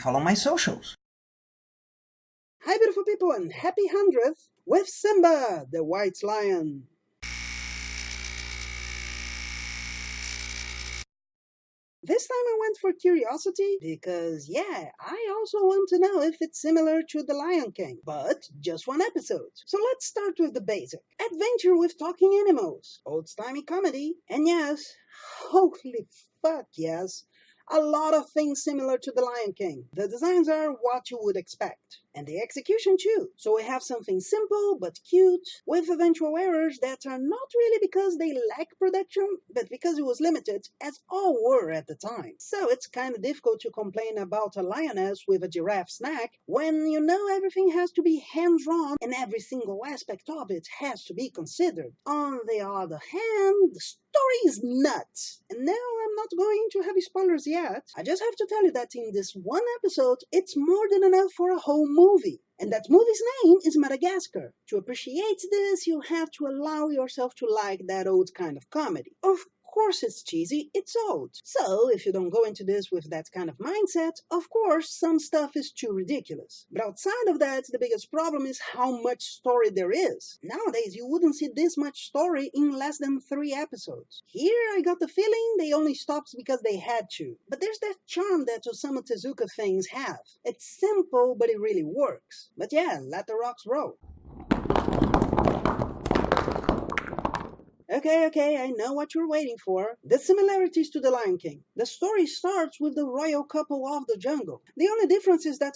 Follow my socials. Hi beautiful people and happy 100th with Simba, the white lion. This time I went for curiosity because, yeah, I also want to know if it's similar to The Lion King, but just one episode. So let's start with the basic. Adventure with talking animals, old-timey comedy, and yes, holy fuck yes, a lot of things similar to The Lion King. The designs are what you would expect, and the execution too. So we have something simple but cute, with eventual errors that are not really because they lack production, but because it was limited, as all were at the time. So it's kinda difficult to complain about a lioness with a giraffe snack when you know everything has to be hand-drawn and every single aspect of it has to be considered. On the other hand, the story is nuts. And no, I'm not going to have spoilers yet. I just have to tell you that in this one episode, it's more than enough for a whole movie. And that movie's name is Madagascar. To appreciate this, you have to allow yourself to like that old kind of comedy. Of course it's cheesy, it's old. So if you don't go into this with that kind of mindset, of course some stuff is too ridiculous. But outside of that, the biggest problem is how much story there is. Nowadays you wouldn't see this much story in less than 3 episodes. Here I got the feeling they only stopped because they had to. But there's that charm that Osamu Tezuka things have. It's simple, but it really works. But yeah, let the rocks roll. Okay, I know what you're waiting for. The similarities to The Lion King. The story starts with the royal couple of the jungle. The only difference is that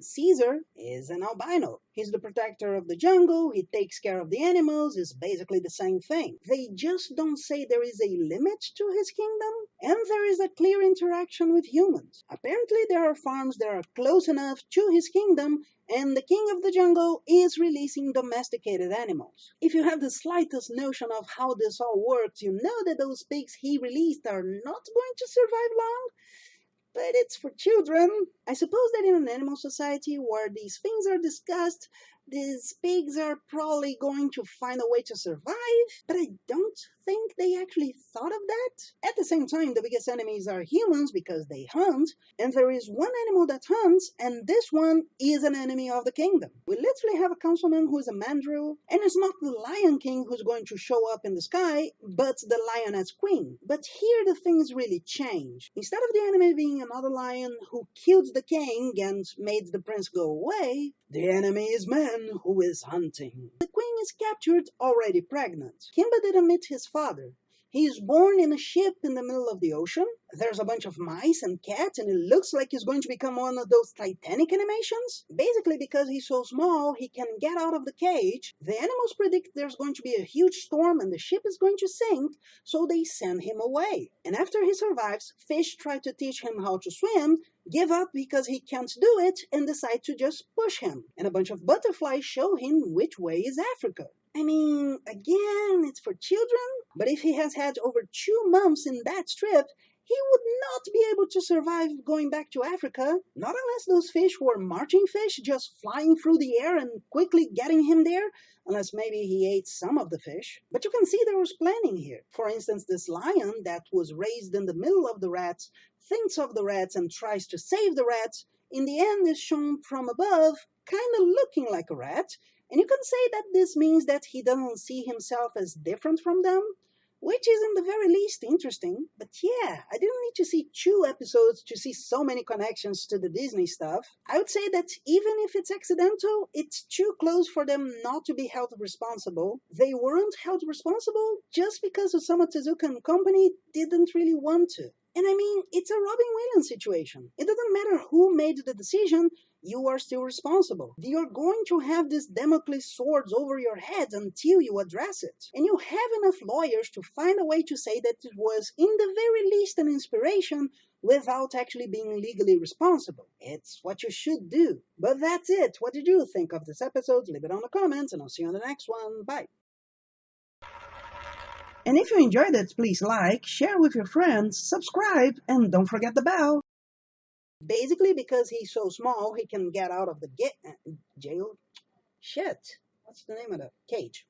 Caesar, is an albino. He's the protector of the jungle, he takes care of the animals, it's basically the same thing. They just don't say there is a limit to his kingdom, and there is a clear interaction with humans. Apparently there are farms that are close enough to his kingdom, and the king of the jungle is releasing domesticated animals. If you have the slightest notion of how this all works, you know that those pigs he released are not going to survive long, but it's for children. I suppose that in an animal society where these things are discussed, these pigs are probably going to find a way to survive, but I don't think they actually thought of that. At the same time, the biggest enemies are humans because they hunt, and there is one animal that hunts, and this one is an enemy of the kingdom. We literally have a councilman who is a mandrill, and it's not the Lion King who's going to show up in the sky, but the lioness queen. But here the things really change. Instead of the enemy being another lion who killed the king and made the prince go away, the enemy is man who is hunting. The queen is captured already pregnant. Kimba didn't meet his father. He is born in a ship in the middle of the ocean. There's a bunch of mice and cats, and it looks like he's going to become one of those Titanic animations. Basically, because he's so small, he can get out of the cage. The animals predict there's going to be a huge storm and the ship is going to sink, so they send him away. And after he survives, fish try to teach him how to swim, give up because he can't do it, and decide to just push him. And a bunch of butterflies show him which way is Africa. Again, it's for children, but if he has had over 2 months in that trip, he would not be able to survive going back to Africa, not unless those fish were marching fish just flying through the air and quickly getting him there, unless maybe he ate some of the fish. But you can see there was planning here. For instance, this lion that was raised in the middle of the rats thinks of the rats and tries to save the rats, in the end is shown from above, kind of looking like a rat, and you can say that this means that he doesn't see himself as different from them, which is in the very least interesting. But yeah, I didn't need to see 2 episodes to see so many connections to the Disney stuff. I would say that even if it's accidental, it's too close for them not to be held responsible. They weren't held responsible just because Osamu Tezuka and company didn't really want to. And it's a Robin Williams situation. It doesn't matter who made the decision, you are still responsible. You're going to have these Damocles swords over your head until you address it. And you have enough lawyers to find a way to say that it was, in the very least, an inspiration without actually being legally responsible. It's what you should do. But that's it. What did you think of this episode? Leave it on the comments, and I'll see you on the next one. Bye. And if you enjoyed it, please like, share with your friends, subscribe, and don't forget the bell. Basically, because he's so small, he can get out of the jail. Shit. What's the name of the cage?